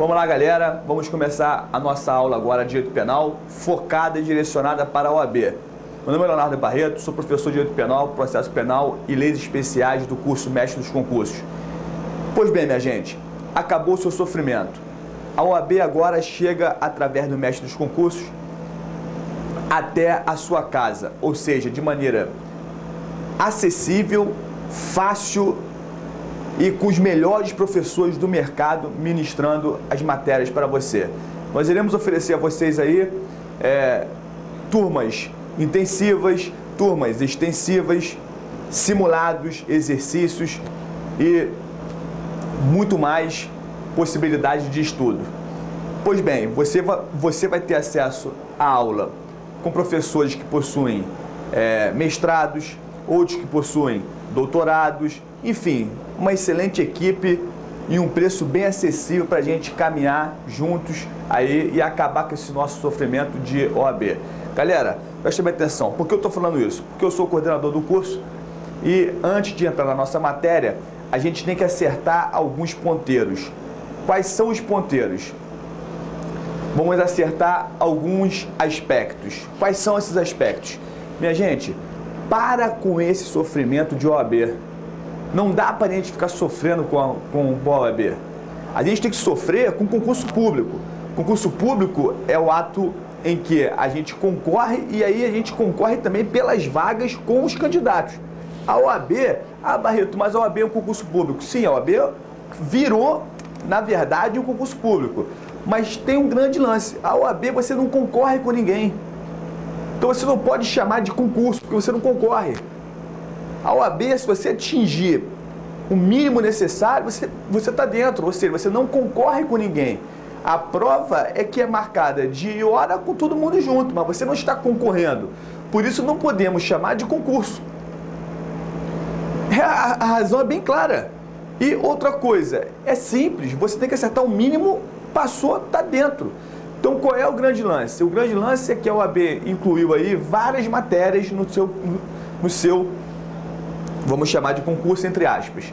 Vamos lá, galera, vamos começar a nossa aula agora de Direito Penal, focada e direcionada para a OAB. Meu nome é Leonardo Barreto, sou professor de Direito Penal, Processo Penal e Leis Especiais do curso Mestre dos Concursos. Pois bem, minha gente, acabou o seu sofrimento. A OAB agora chega, através do Mestre dos Concursos, até a sua casa, ou seja, de maneira acessível, fácil e com os melhores professores do mercado ministrando as matérias para você. Nós iremos oferecer a vocês aí turmas intensivas, turmas extensivas, simulados, exercícios e muito mais possibilidades de estudo. Pois bem, você vai ter acesso à aula com professores que possuem mestrados, outros que possuem doutorados, enfim, uma excelente equipe e um preço bem acessível para a gente caminhar juntos aí e acabar com esse nosso sofrimento de OAB. Galera, preste bem atenção. Por que eu estou falando isso? Porque eu sou o coordenador do curso e antes de entrar na nossa matéria, a gente tem que acertar alguns ponteiros. Quais são os ponteiros? Vamos acertar alguns aspectos. Quais são esses aspectos? Minha gente, para com esse sofrimento de OAB. Não dá para a gente ficar sofrendo com a OAB. A gente tem que sofrer com concurso público. Concurso público é o ato em que a gente concorre e aí a gente concorre também pelas vagas com os candidatos. A OAB, Barreto, mas a OAB é um concurso público. Sim, a OAB virou, na verdade, um concurso público. Mas tem um grande lance. A OAB você não concorre com ninguém. Então você não pode chamar de concurso, porque você não concorre. A OAB, se você atingir o mínimo necessário, você está dentro, ou seja, você não concorre com ninguém. A prova é que é marcada de hora com todo mundo junto, mas você não está concorrendo. Por isso não podemos chamar de concurso. A razão é bem clara. E outra coisa, é simples, você tem que acertar o mínimo, passou, está dentro. Então qual é o grande lance? O grande lance é que a OAB incluiu aí várias matérias no seu vamos chamar de concurso entre aspas,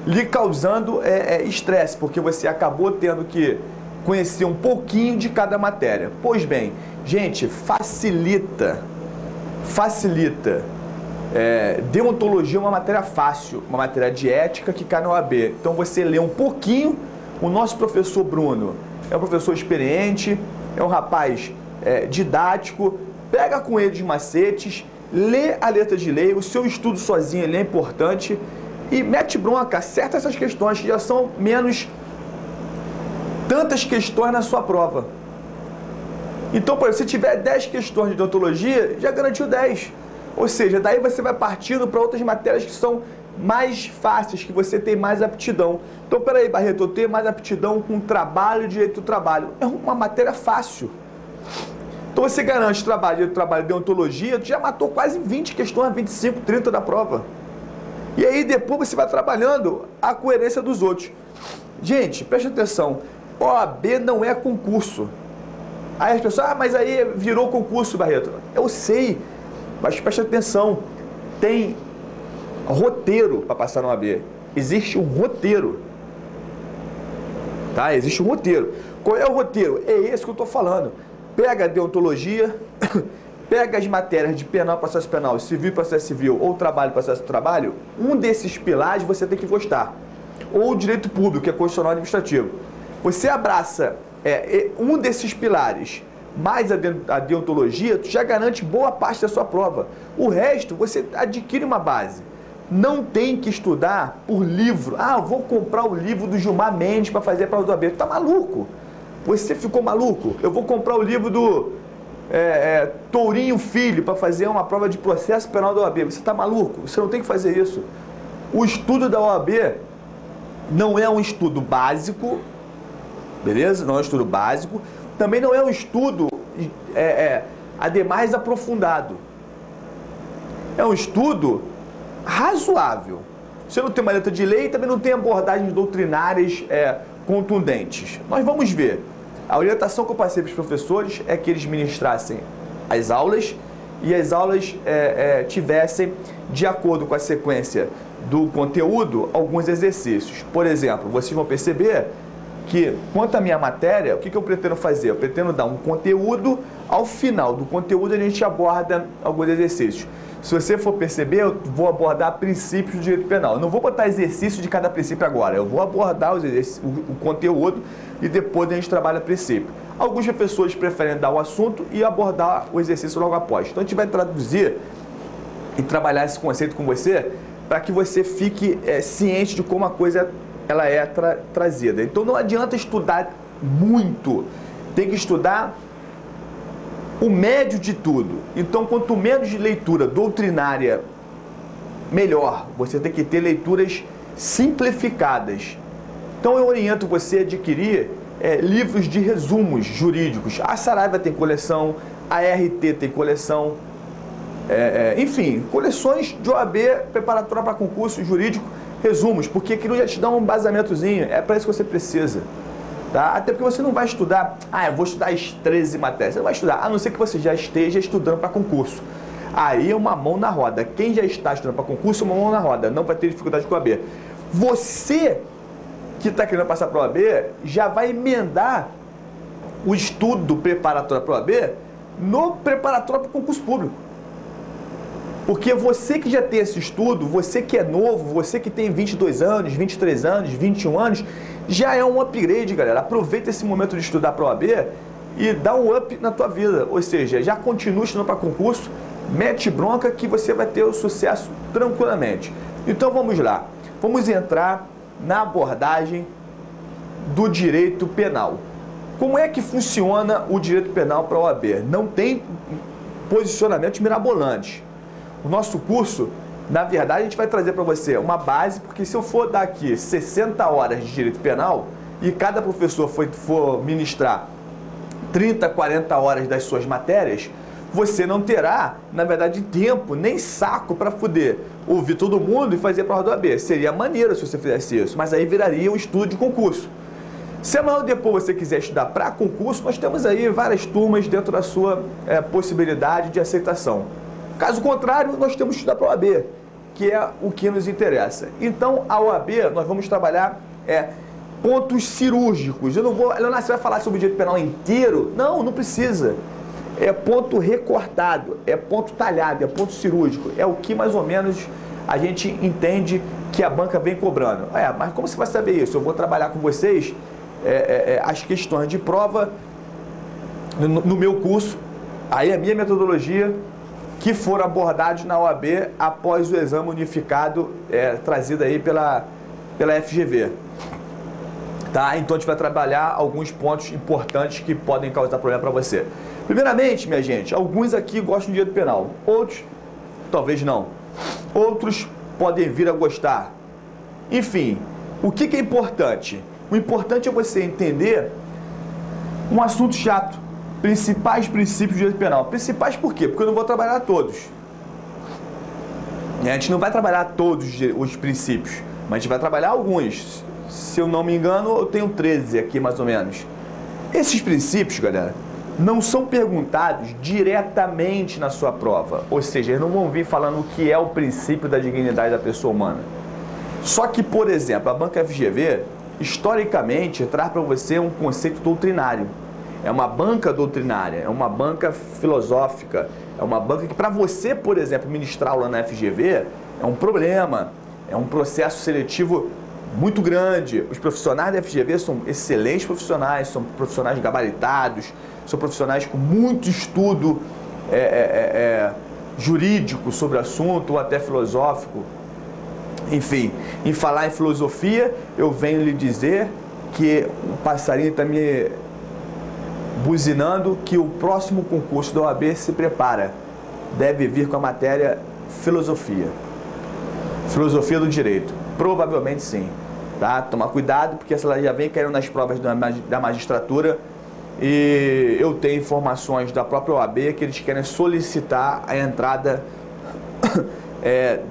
lhe causando estresse, porque você acabou tendo que conhecer um pouquinho de cada matéria. Pois bem, gente, facilita. Deontologia é uma matéria fácil, uma matéria de ética que cai na OAB. Então você lê um pouquinho. O nosso professor Bruno é um professor experiente, é um rapaz didático, pega com ele os macetes, lê a letra de lei, o seu estudo sozinho ele é importante e mete bronca, acerta essas questões que já são menos tantas questões na sua prova. Então, por exemplo, se tiver 10 questões de deontologia, já garantiu 10. Ou seja, daí você vai partindo para outras matérias que são mais fáceis, que você tem mais aptidão. Então, peraí, Barreto, eu tenho mais aptidão com trabalho e direito do trabalho. É uma matéria fácil. Então você garante trabalho, deontologia, tu já matou quase 20 questões, 25, 30 da prova. E aí depois você vai trabalhando a coerência dos outros. Gente, preste atenção, OAB não é concurso. Aí as pessoas, mas aí virou concurso, Barreto. Eu sei, mas preste atenção, tem roteiro para passar na OAB. Existe um roteiro. Tá? Existe um roteiro. Qual é o roteiro? É esse que eu estou falando. Pega a deontologia, pega as matérias de penal, processo penal, civil, processo civil ou trabalho, processo trabalho. Um desses pilares você tem que gostar. Ou o direito público, que é constitucional e administrativo. Você abraça um desses pilares, mais a deontologia, tu já garante boa parte da sua prova. O resto, você adquire uma base. Não tem que estudar por livro. Ah, eu vou comprar o livro do Gilmar Mendes para fazer a prova do OAB. Tu tá maluco? Você ficou maluco? Eu vou comprar o livro do Tourinho Filho para fazer uma prova de processo penal da OAB. Você está maluco? Você não tem que fazer isso. O estudo da OAB não é um estudo básico, beleza? Não é um estudo básico. Também não é um estudo, ademais, aprofundado. É um estudo razoável. Você não tem uma letra de lei e também não tem abordagens doutrinárias contundentes. Nós vamos ver. A orientação que eu passei para os professores é que eles ministrassem as aulas e as aulas tivessem, de acordo com a sequência do conteúdo, alguns exercícios. Por exemplo, vocês vão perceber que, quanto à minha matéria, o que eu pretendo fazer? Eu pretendo dar um conteúdo, ao final do conteúdo a gente aborda alguns exercícios. Se você for perceber, eu vou abordar princípios do direito penal. Eu não vou botar exercício de cada princípio agora, eu vou abordar o conteúdo e depois a gente trabalha princípio. Alguns professores preferem dar o assunto e abordar o exercício logo após. Então a gente vai traduzir e trabalhar esse conceito com você para que você fique ciente de como a coisa ela é trazida. Então não adianta estudar muito, tem que estudar o médio de tudo. Então quanto menos de leitura doutrinária, melhor. Você tem que ter leituras simplificadas. Então eu oriento você a adquirir livros de resumos jurídicos. A Saraiva tem coleção, a RT tem coleção, enfim, coleções de OAB preparatória para concurso jurídico, resumos, porque aquilo já te dá um embasamentozinho, é para isso que você precisa. Tá? Até porque você não vai estudar, eu vou estudar as 13 matérias, você não vai estudar, a não ser que você já esteja estudando para concurso. Aí é uma mão na roda. Quem já está estudando para concurso é uma mão na roda, não vai ter dificuldade com a OAB. Você que está querendo passar para a OAB já vai emendar o estudo preparatório para a OAB no preparatório para o concurso público. Porque você que já tem esse estudo, você que é novo, você que tem 22 anos, 23 anos, 21 anos, já é um upgrade, galera. Aproveita esse momento de estudar para a OAB e dá um up na tua vida. Ou seja, já continua estudando para concurso, mete bronca que você vai ter o sucesso tranquilamente. Então vamos lá. Vamos entrar na abordagem do direito penal. Como é que funciona o direito penal para a OAB? Não tem posicionamentos mirabolantes. O nosso curso, na verdade, a gente vai trazer para você uma base, porque se eu for dar aqui 60 horas de direito penal e cada professor for ministrar 30, 40 horas das suas matérias, você não terá, na verdade, tempo nem saco para poder ouvir todo mundo e fazer a prova do OAB. Seria maneiro se você fizesse isso, mas aí viraria um estudo de concurso. Se amanhã ou depois você quiser estudar para concurso, nós temos aí várias turmas dentro da sua possibilidade de aceitação. Caso contrário, nós temos que estudar para a OAB, que é o que nos interessa. Então, a OAB, nós vamos trabalhar pontos cirúrgicos. Eu não vou... Leonardo, você vai falar sobre o direito penal inteiro? Não, não precisa. É ponto recortado, é ponto talhado, é ponto cirúrgico. É o que mais ou menos a gente entende que a banca vem cobrando. Mas como você vai saber isso? Eu vou trabalhar com vocês as questões de prova no meu curso, aí a minha metodologia, que foram abordados na OAB após o exame unificado trazido aí pela FGV. Tá? Então a gente vai trabalhar alguns pontos importantes que podem causar problema para você. Primeiramente, minha gente, alguns aqui gostam de direito penal, outros talvez não. Outros podem vir a gostar. Enfim, o que é importante? O importante é você entender um assunto chato. Principais princípios do direito penal. Principais por quê? Porque eu não vou trabalhar todos. A gente não vai trabalhar todos os princípios, mas a gente vai trabalhar alguns. Se eu não me engano, eu tenho 13 aqui mais ou menos. Esses princípios, galera, não são perguntados diretamente na sua prova. Ou seja, eles não vão vir falando o que é o princípio da dignidade da pessoa humana. Só que, por exemplo, a banca FGV, historicamente, traz para você um conceito doutrinário. É uma banca doutrinária, é uma banca filosófica, é uma banca que, para você, por exemplo, ministrar aula na FGV, é um problema, é um processo seletivo muito grande. Os profissionais da FGV são excelentes profissionais, são profissionais gabaritados, são profissionais com muito estudo jurídico sobre o assunto, ou até filosófico. Enfim, em falar em filosofia, eu venho lhe dizer que o passarinho está me buzinando que o próximo concurso da OAB se prepara. Deve vir com a matéria filosofia. Filosofia do direito. Provavelmente sim. Tá? Tomar cuidado, porque essa já vem caindo nas provas da magistratura e eu tenho informações da própria OAB que eles querem solicitar a entrada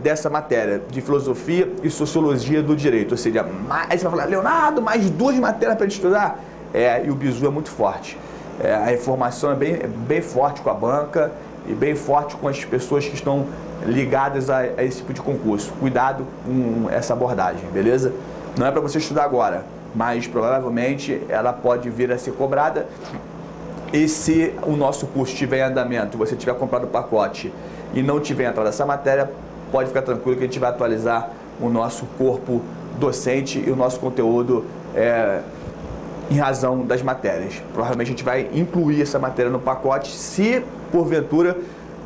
dessa matéria de filosofia e sociologia do direito. Ou seja, aí você vai falar, Leonardo, mais 2 matérias para estudar? E o bizu é muito forte. A informação é bem forte com a banca e bem forte com as pessoas que estão ligadas a esse tipo de concurso. Cuidado com essa abordagem, beleza? Não é para você estudar agora, mas provavelmente ela pode vir a ser cobrada. E se o nosso curso estiver em andamento, você tiver comprado o pacote e não tiver entrado essa matéria, pode ficar tranquilo que a gente vai atualizar o nosso corpo docente e o nosso conteúdo em razão das matérias. Provavelmente a gente vai incluir essa matéria no pacote se, porventura,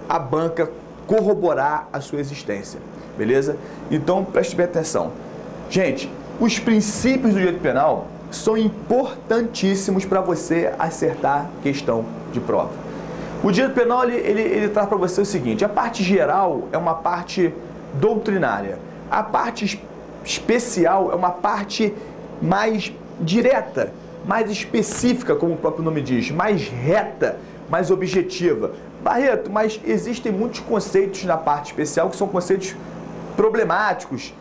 a banca corroborar a sua existência. Beleza? Então, preste bem atenção. Gente, os princípios do direito penal são importantíssimos para você acertar questão de prova. O direito penal, ele traz para você o seguinte: a parte geral é uma parte doutrinária. A parte especial é uma parte mais direta, mais específica, como o próprio nome diz, mais reta, mais objetiva. Barreto, mas existem muitos conceitos na parte especial que são conceitos problemáticos,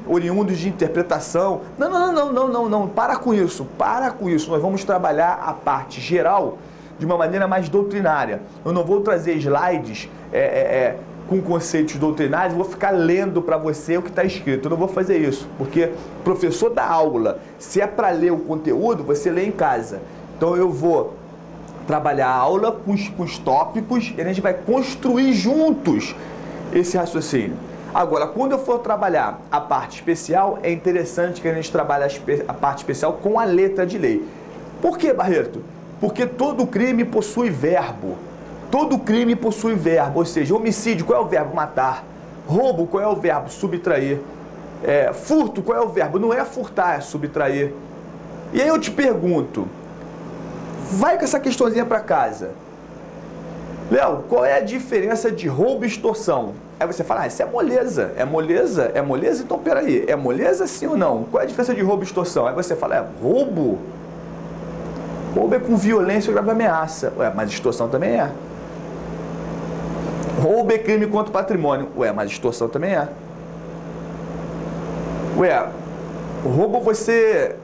oriundos de interpretação. Não, para com isso, Nós vamos trabalhar a parte geral de uma maneira mais doutrinária. Eu não vou trazer slides com conceitos doutrinários, vou ficar lendo para você o que está escrito. Eu não vou fazer isso, porque o professor dá aula. Se é para ler o conteúdo, você lê em casa. Então eu vou trabalhar a aula com os tópicos e a gente vai construir juntos esse raciocínio. Agora, quando eu for trabalhar a parte especial, é interessante que a gente trabalhe a parte especial com a letra de lei. Por que, Barreto? Porque todo crime possui verbo. Todo crime possui verbo, ou seja, homicídio, qual é o verbo? Matar. Roubo, qual é o verbo? Subtrair. Furto, qual é o verbo? Não é furtar, é subtrair. E aí eu te pergunto, vai com essa questãozinha para casa. Léo, qual é a diferença de roubo e extorsão? Aí você fala, isso é moleza. É moleza? É moleza? Então peraí, é moleza sim ou não? Qual é a diferença de roubo e extorsão? Aí você fala, roubo? Roubo é com violência ou grave ameaça. Mas extorsão também é. Roubo é crime contra o patrimônio. Mas extorsão também é. Roubo você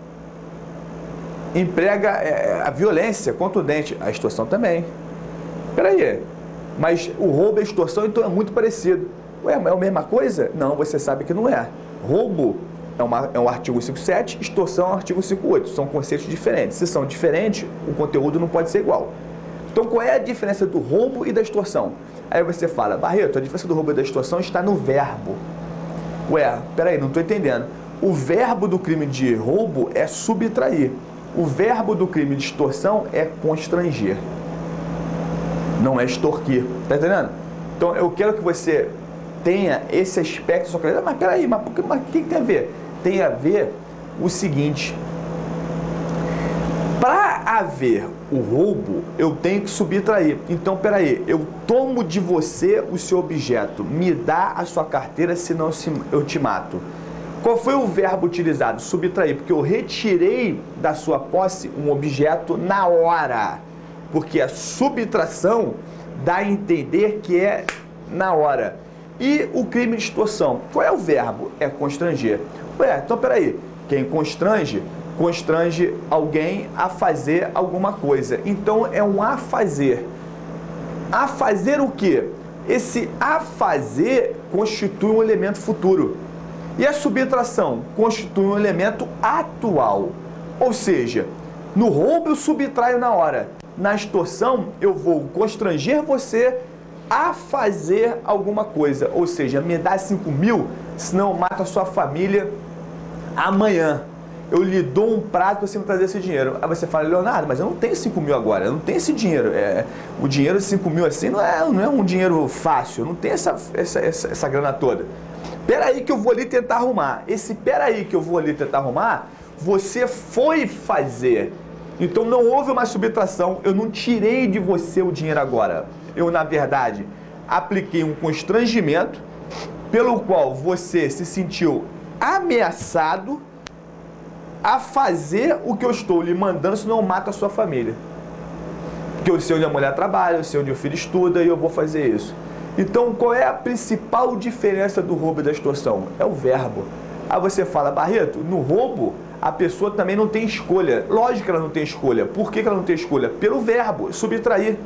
emprega a violência contundente. A extorsão também. Peraí, mas o roubo e a extorsão então é muito parecido. Mas é a mesma coisa? Não, você sabe que não é. Roubo é um artigo 57, extorsão é um artigo 58. São conceitos diferentes. Se são diferentes, o conteúdo não pode ser igual. Então, qual é a diferença do roubo e da extorsão? Aí você fala, Barreto, a diferença do roubo e da extorsão está no verbo. Peraí, não estou entendendo. O verbo do crime de roubo é subtrair. O verbo do crime de extorsão é constranger. Não é extorquir. Tá entendendo? Então, eu quero que você tenha esse aspecto. Só que, mas peraí, mas o que tem a ver? Tem a ver o seguinte: para haver o roubo, eu tenho que subtrair. Então, peraí, eu tomo de você o seu objeto, me dá a sua carteira, senão eu te mato. Qual foi o verbo utilizado? Subtrair, porque eu retirei da sua posse um objeto na hora. Porque a subtração dá a entender que é na hora. E o crime de extorsão, qual é o verbo? É constranger. Então peraí, quem constrange alguém a fazer alguma coisa. Então é um a fazer. A fazer o quê? Esse a fazer constitui um elemento futuro. E a subtração constitui um elemento atual. Ou seja, no roubo eu subtraio na hora. Na extorsão, eu vou constranger você a fazer alguma coisa. Ou seja, me dá 5 mil, senão eu mato a sua família amanhã. Eu lhe dou um prazo para você me trazer esse dinheiro. Aí você fala, Leonardo, mas eu não tenho 5 mil agora, eu não tenho esse dinheiro. O dinheiro de 5 mil assim não é um dinheiro fácil, eu não tenho essa grana toda. Peraí que eu vou ali tentar arrumar. Esse peraí que eu vou ali tentar arrumar, você foi fazer. Então não houve uma subtração, eu não tirei de você o dinheiro agora. Eu, na verdade, apliquei um constrangimento pelo qual você se sentiu ameaçado a fazer o que eu estou lhe mandando, senão eu mato a sua família. Porque eu sei onde a mulher trabalha, eu sei onde o filho estuda e eu vou fazer isso. Então, qual é a principal diferença do roubo e da extorsão? É o verbo. Aí você fala, Barreto, no roubo a pessoa também não tem escolha. Lógico que ela não tem escolha. Por que ela não tem escolha? Pelo verbo, subtrair.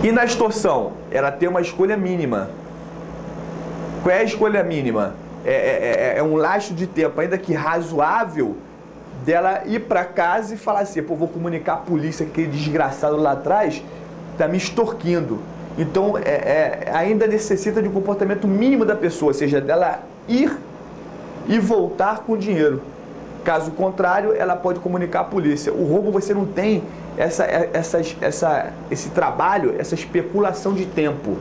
E na extorsão, ela tem uma escolha mínima. Qual é a escolha mínima? é um lastro de tempo, ainda que razoável, dela ir para casa e falar assim, pô, vou comunicar à polícia que aquele desgraçado lá atrás está me extorquindo. Então, ainda necessita de um comportamento mínimo da pessoa, ou seja, dela ir e voltar com o dinheiro. Caso contrário, ela pode comunicar à polícia. O roubo, você não tem esse trabalho, essa especulação de tempo.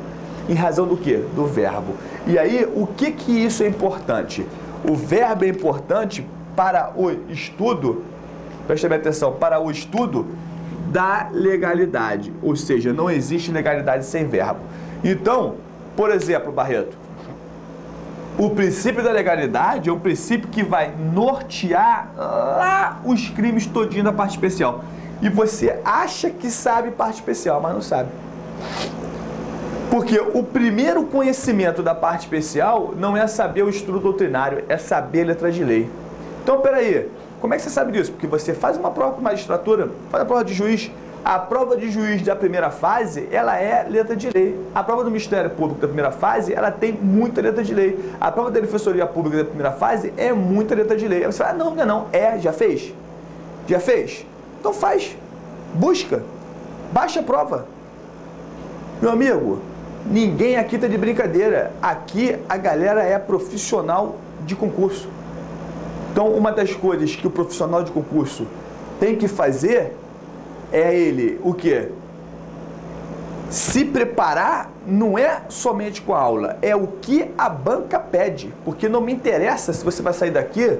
Em razão do quê? Do verbo. E aí, o que isso é importante? O verbo é importante para o estudo, preste bem atenção, para o estudo da legalidade. Ou seja, não existe legalidade sem verbo. Então, por exemplo, Barreto, o princípio da legalidade é um princípio que vai nortear lá os crimes todinho da parte especial. E você acha que sabe parte especial, mas não sabe. Porque o primeiro conhecimento da parte especial não é saber o estudo doutrinário, é saber letra de lei. Então, peraí, como é que você sabe disso? Porque você faz uma prova de magistratura, faz a prova de juiz. A prova de juiz da primeira fase, ela é letra de lei. A prova do Ministério Público da primeira fase, ela tem muita letra de lei. A prova da Defensoria Pública da primeira fase é muita letra de lei. Aí você fala, não, não é não. Já fez? Já fez? Então faz. Busca. Baixa a prova. Meu amigo, ninguém aqui está de brincadeira. Aqui a galera é profissional de concurso. Então, uma das coisas que o profissional de concurso tem que fazer é ele, o quê? Se preparar não é somente com a aula, é o que a banca pede. Porque não me interessa se você vai sair daqui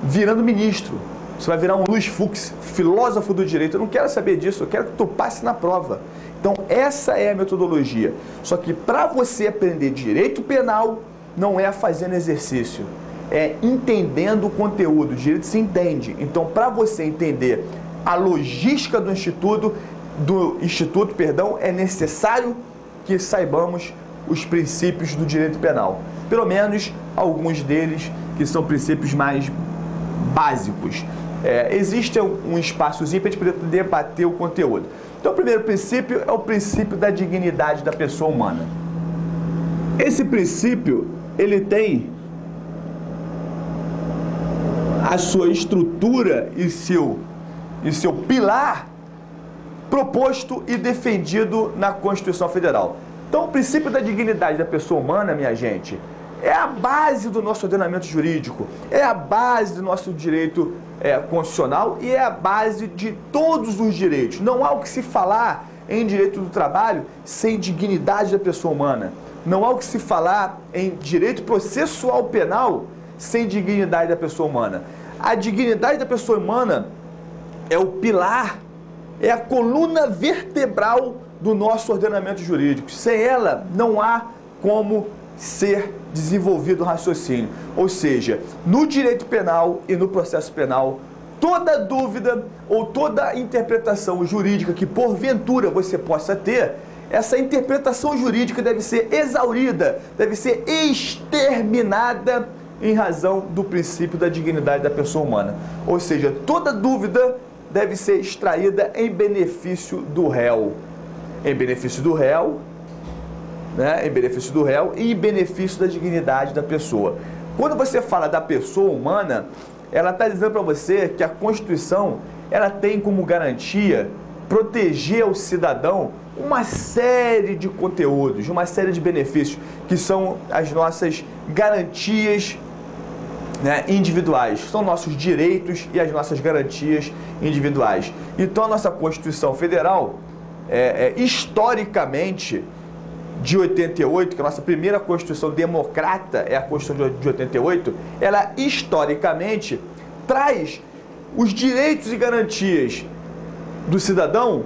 virando ministro. Você vai virar um Luiz Fux, filósofo do direito. Eu não quero saber disso, eu quero que tu passe na prova. Então, essa é a metodologia. Só que para você aprender direito penal, não é fazendo exercício. É entendendo o conteúdo. O direito se entende. Então, para você entender a logística do instituto, é necessário que saibamos os princípios do direito penal. Pelo menos alguns deles que são princípios mais básicos. Existe um espaçozinho para a gente poder debater o conteúdo. Então, o primeiro princípio é o princípio da dignidade da pessoa humana. Esse princípio, ele tem a sua estrutura e seu pilar proposto e defendido na Constituição Federal. Então, o princípio da dignidade da pessoa humana, minha gente, é a base do nosso ordenamento jurídico, é a base do nosso direito constitucional e é a base de todos os direitos. Não há o que se falar em direito do trabalho sem dignidade da pessoa humana. Não há o que se falar em direito processual penal sem dignidade da pessoa humana. A dignidade da pessoa humana é o pilar, é a coluna vertebral do nosso ordenamento jurídico. Sem ela, não há como ser desenvolvido o raciocínio. Ou seja, no direito penal e no processo penal, toda dúvida ou toda interpretação jurídica que porventura você possa ter, essa interpretação jurídica deve ser exaurida, deve ser exterminada em razão do princípio da dignidade da pessoa humana. Ou seja, toda dúvida deve ser extraída em benefício do réu. Em benefício do réu, né? Em benefício do réu e em benefício da dignidade da pessoa. Quando você fala da pessoa humana, ela está dizendo para você que a Constituição, ela tem como garantia proteger o cidadão uma série de conteúdos, uma série de benefícios, que são as nossas garantias, né, individuais, são nossos direitos e as nossas garantias individuais. Então, a nossa Constituição Federal, historicamente, de 88, que é a nossa primeira Constituição democrata, é a Constituição de 88, ela historicamente traz os direitos e garantias do cidadão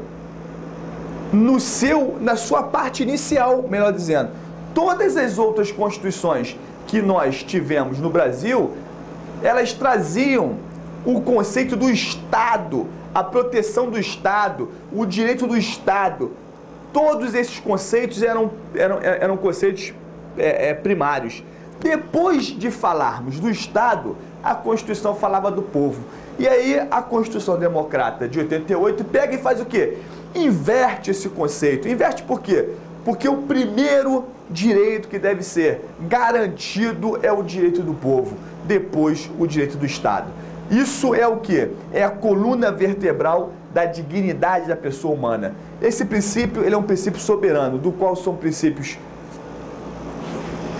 na sua parte inicial, melhor dizendo. Todas as outras constituições que nós tivemos no Brasil, elas traziam o conceito do Estado, a proteção do Estado, o direito do Estado. Todos esses conceitos eram conceitos primários. Depois de falarmos do Estado, a Constituição falava do povo. E aí a Constituição Democrata de 88 pega e faz o quê? Inverte esse conceito. Inverte por quê? Porque o primeiro direito que deve ser garantido é o direito do povo, depois o direito do Estado. Isso é o quê? É a coluna vertebral da dignidade da pessoa humana. Esse princípio, ele é um princípio soberano, do qual são princípios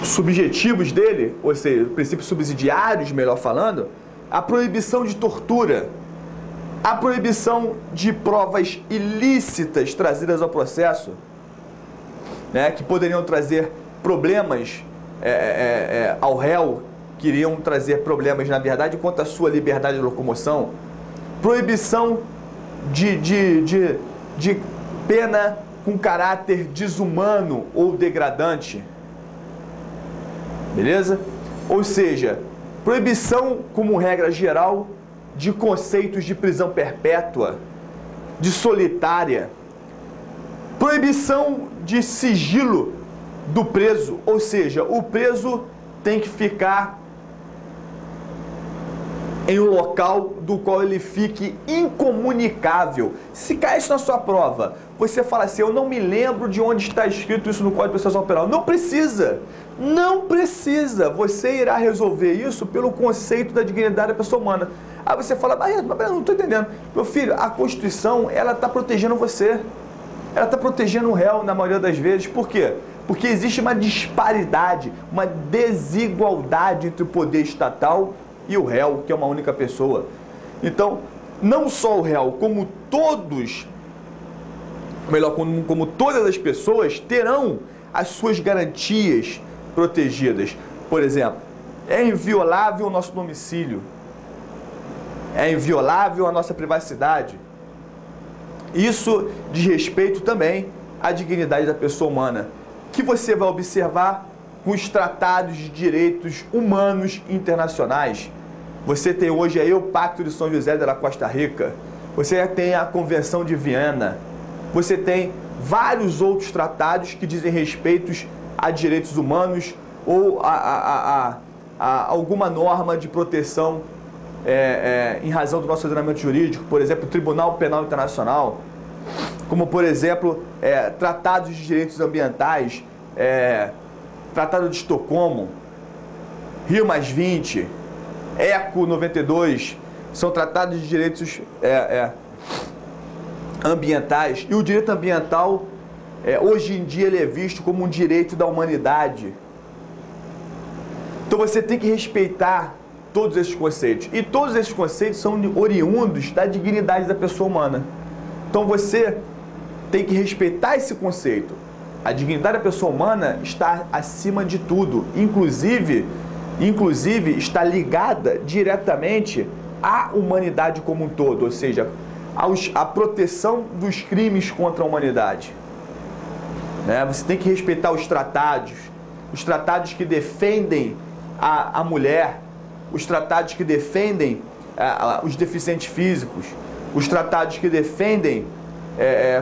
subjetivos dele, ou seja, princípios subsidiários, melhor falando, a proibição de tortura, a proibição de provas ilícitas trazidas ao processo, né, que poderiam trazer problemas ao réu, que iriam trazer problemas, na verdade, quanto à sua liberdade de locomoção, proibição de pena com caráter desumano ou degradante, beleza? Ou seja, proibição, como regra geral, de conceitos de prisão perpétua, de solitária, proibição de sigilo do preso, ou seja, o preso tem que ficar em um local do qual ele fique incomunicável. Se cai isso na sua prova, você fala assim, eu não me lembro de onde está escrito isso no Código Processual Penal. Não precisa, não precisa. Você irá resolver isso pelo conceito da dignidade da pessoa humana. Aí você fala, mas eu não estou entendendo. Meu filho, a Constituição, ela está protegendo você. Ela está protegendo o réu na maioria das vezes. Por quê? Porque existe uma disparidade, uma desigualdade entre o poder estatal e o réu, que é uma única pessoa. Então, não só o réu, como todos, melhor, como todas as pessoas terão as suas garantias protegidas. Por exemplo, é inviolável o nosso domicílio, é inviolável a nossa privacidade. Isso diz respeito também à dignidade da pessoa humana, que você vai observar com os tratados de direitos humanos internacionais. Você tem hoje aí o Pacto de São José de la Costa Rica, você tem a Convenção de Viena, você tem vários outros tratados que dizem respeito a direitos humanos ou a alguma norma de proteção em razão do nosso ordenamento jurídico, por exemplo, o Tribunal Penal Internacional, como por exemplo, tratados de direitos ambientais, Tratado de Estocolmo, Rio+20, ECO 92, são tratados de direitos ambientais. E o direito ambiental, hoje em dia, ele é visto como um direito da humanidade. Então você tem que respeitar todos esses conceitos. E todos esses conceitos são oriundos da dignidade da pessoa humana. Então você tem que respeitar esse conceito. A dignidade da pessoa humana está acima de tudo, inclusive está ligada diretamente à humanidade como um todo, ou seja, à proteção dos crimes contra a humanidade. Você tem que respeitar os tratados que defendem a mulher, os tratados que defendem os deficientes físicos, os tratados que defendem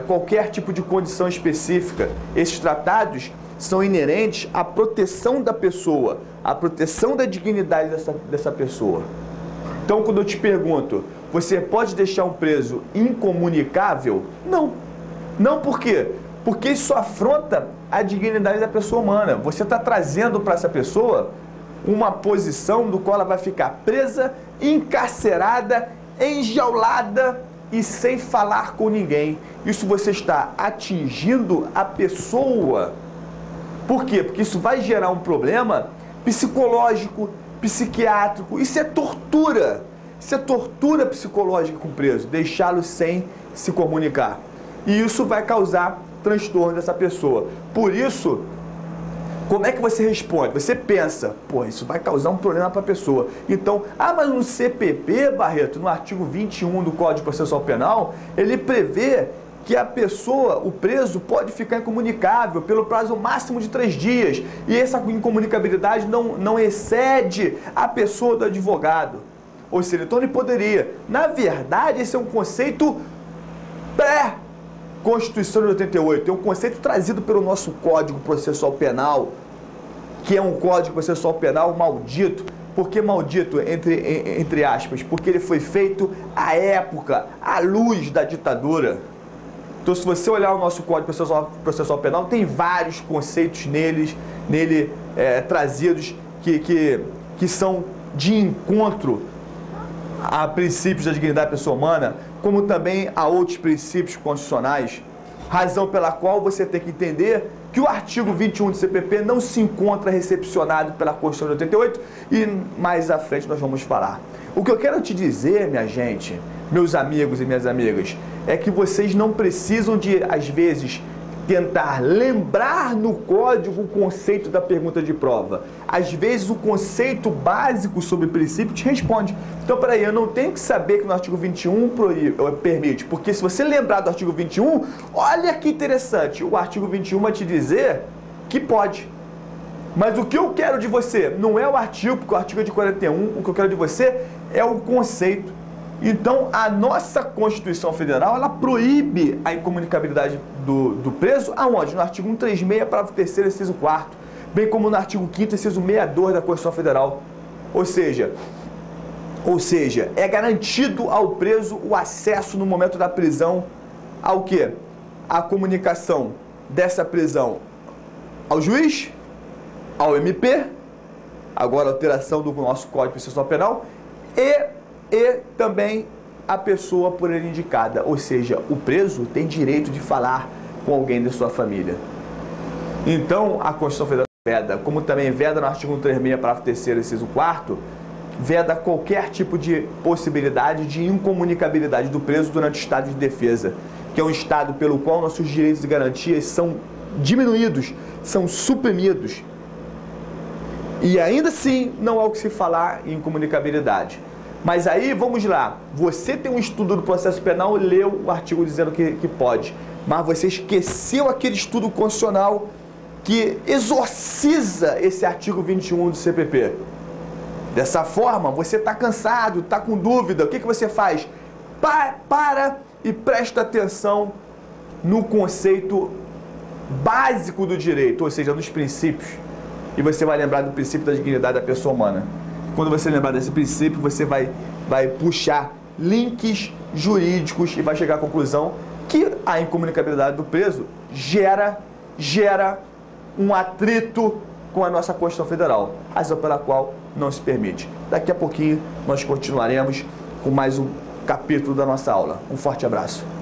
qualquer tipo de condição específica. Esses tratados são inerentes à proteção da pessoa, à proteção da dignidade dessa pessoa. Então, quando eu te pergunto, você pode deixar um preso incomunicável? Não. Não por quê? Porque isso afronta a dignidade da pessoa humana. Você está trazendo para essa pessoa uma posição do qual ela vai ficar presa, encarcerada, enjaulada e sem falar com ninguém. Isso você está atingindo a pessoa. Por quê? Porque isso vai gerar um problema psicológico, psiquiátrico. Isso é tortura. Isso é tortura psicológica com o preso, deixá-lo sem se comunicar. E isso vai causar transtorno dessa pessoa. Por isso, como é que você responde? Você pensa, pô, isso vai causar um problema para a pessoa. Então, mas no CPP, Barreto, no artigo 21 do Código Processual Penal, ele prevê que a pessoa, o preso, pode ficar incomunicável pelo prazo máximo de 3 dias. E essa incomunicabilidade não excede a pessoa do advogado. Ou seja, então ele poderia. Na verdade, esse é um conceito pré-Constituição de 88. É um conceito trazido pelo nosso Código Processual Penal, que é um Código Processual Penal maldito. Por que maldito, entre aspas? Porque ele foi feito à época, à luz da ditadura. Então, se você olhar o nosso Código Processual Penal, tem vários conceitos nele trazidos que são de encontro a princípios da dignidade da pessoa humana, como também a outros princípios constitucionais, razão pela qual você tem que entender que o artigo 21 do CPP não se encontra recepcionado pela Constituição de 88 e mais à frente nós vamos falar. O que eu quero te dizer, minha gente, meus amigos e minhas amigas, é que vocês não precisam de, às vezes, tentar lembrar no código o conceito da pergunta de prova. Às vezes o conceito básico sobre princípio te responde. Então, peraí, eu não tenho que saber que no artigo 21 permite, porque se você lembrar do artigo 21, olha que interessante, o artigo 21 vai te dizer que pode. Mas o que eu quero de você não é o artigo, porque o artigo é de 41, o que eu quero de você é o conceito. Então, a nossa Constituição Federal, ela proíbe a incomunicabilidade do preso, aonde? No artigo 136, parágrafo 3º, inciso 4º, bem como no artigo 5º, inciso 62 da Constituição Federal. Ou seja, é garantido ao preso o acesso no momento da prisão ao quê? A comunicação dessa prisão ao juiz, ao MP, agora a alteração do nosso Código Processual Penal, e também a pessoa por ele indicada, ou seja, o preso tem direito de falar com alguém da sua família. Então, a Constituição Federal veda, como também veda no artigo 136, parágrafo 3º, inciso 4º, veda qualquer tipo de possibilidade de incomunicabilidade do preso durante o estado de defesa, que é um estado pelo qual nossos direitos e garantias são diminuídos, são suprimidos. E ainda assim, não há o que se falar em incomunicabilidade. Mas aí, vamos lá, você tem um estudo do processo penal, leu o artigo dizendo que pode, mas você esqueceu aquele estudo constitucional que exorciza esse artigo 21 do CPP. Dessa forma, você está cansado, está com dúvida, o que você faz? Para e presta atenção no conceito básico do direito, ou seja, nos princípios, e você vai lembrar do princípio da dignidade da pessoa humana. Quando você lembrar desse princípio, você vai puxar links jurídicos e vai chegar à conclusão que a incomunicabilidade do preso gera um atrito com a nossa Constituição Federal, razão pela qual não se permite. Daqui a pouquinho nós continuaremos com mais um capítulo da nossa aula. Um forte abraço.